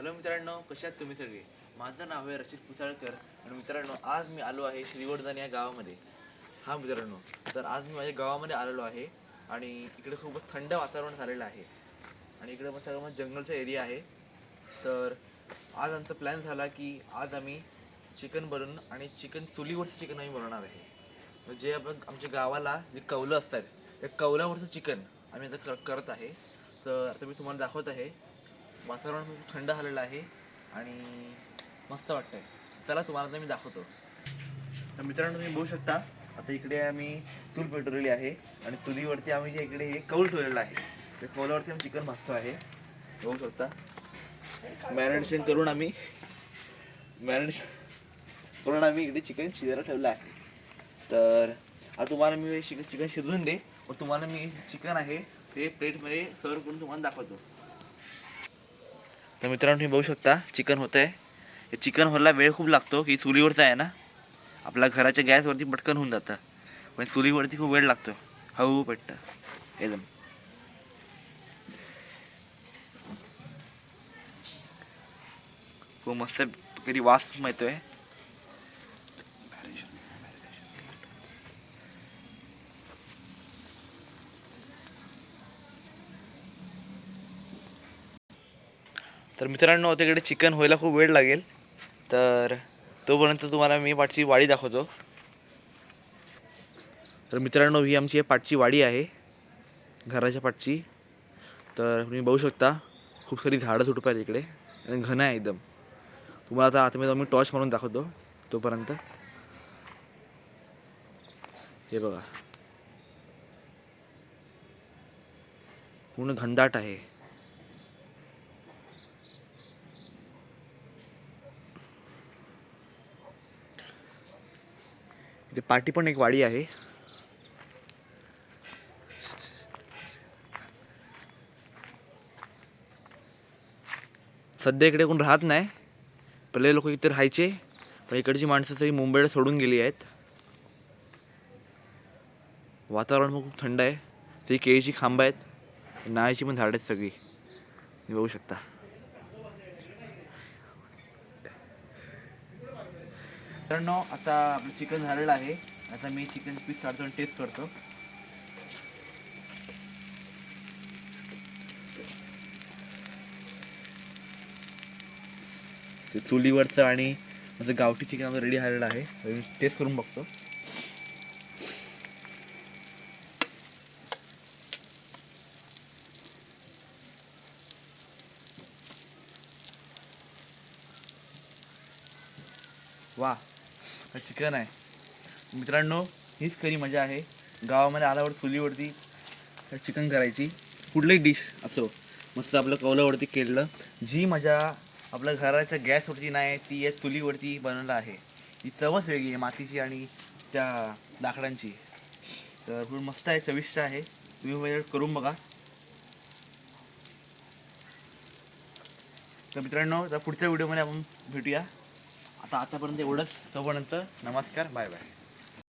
Hello मित्रांनो, कशा आहात तुम्ही सगळे? माझं नाव आहे रचित पुसाळकर आणि मित्रांनो आज मी आलो आहे श्रीवर्धन या गावामध्ये. हा मित्रांनो, तर आज मी माझ्या गावामध्ये आलेलो आहे आणि इकडे खूपच थंड वातावरण झालेलं आहे आणि इकडे मग सगळं जंगलचा एरिया आहे. तर आज आमचा प्लॅन झाला की आज आम्ही चिकन बनवून आणि चिकन चुलीवरचं चिकन आम्ही बनवणार आहे. जे आपण आमच्या गावाला जे कौलं असतात त्या कौलावरचं चिकन आम्ही आता करत आहे. तर आता मी तुम्हाला दाखवत आहे. वातावरण खूप थंड झालेलं आहे आणि मस्त वाटतंय. चला तुम्हाला आता मी दाखवतो. तर मित्रांनो तुम्ही बघू शकता, आता इकडे आम्ही चूल पेटवलेली आहे आणि चुलीवरती आम्ही जे इकडे हे कौल ठेवलेलं आहे त्या कौलावरती आम्ही चिकन भाजतो आहे. बघू शकता. मॅरिनेशन करून आम्ही इकडे चिकन शिजायला ठेवलं आहे. तर आता तुम्हाला मी चिकन शिजवून दे व तुम्हाला मी चिकन आहे ते प्लेटमध्ये सर्व करून तुम्हाला दाखवतो. तर मित्रांनो तुम्ही बघू शकता चिकन होतं आहे. हे चिकन व्हायला वेळ खूप लागतो की चुलीवरचं आहे ना, आपल्या घराच्या गॅसवरती पटकन होऊन जातं, पण चुलीवरती खूप वेळ लागतो. हळू पेटतं एकदम. खूप मस्त कधी वास मिळतोय. तर मित्रांनो आता इकडे चिकन व्हायला खूप वेळ लागेल, तर तोपर्यंत तुम्हाला मी पाठची वाडी दाखवतो. तर मित्रांनो ही आमची पाठची वाडी आहे घराच्या पाठची. तर तुम्ही बघू शकता खूप सारी झाडं झुडपं आहेत इकडे आणि घन आहे एकदम. तुम्हाला आता आतमध्ये मी टॉर्च मारून दाखवतो तोपर्यंत. हे बघा पूर्ण घनदाट आहे. इथे पाठी पण एक वाडी आहे. सध्या इकडे कोण राहत नाही. पहिले लोक इथे राहायचे, पण इकडची माणसं सगळी मुंबईला सोडून गेली आहेत. वातावरण खूप थंड आहे. ती केळीची खांब आहेत, नाळीची पण झाडं आहेत सगळी, बघू शकता. मित्रांनो आता आपलं चिकन झालेलं आहे. आता मी चिकन पीस काढतो आणि टेस्ट करतो. ते चुलीवरचं आणि माझं गावठी चिकन आपलं रेडी झालेलं आहे. मी टेस्ट करून बघतो. वा, चिकन आहे मित्रांनो. हीच खरी मजा आहे गावामध्ये आल्यावर चुलीवरती चिकन करायची. कुठलीही डिश असो मस्त आपलं कौलावरती केलेलं, जी मजा आपल्या घराच्या गॅसवरती नाही ती या चुलीवरती बनवलं आहे. ती चवच वेगळी आहे मातीची आणि त्या लाकडांची. तर खूप मस्त आहे, चविष्ट आहे. तुम्ही वेळ करून बघा. तर मित्रांनो तर पुढच्या व्हिडिओमध्ये आपण भेटूया. आतापर्यंत एवढंच. तोपर्यंत नमस्कार, बाय बाय.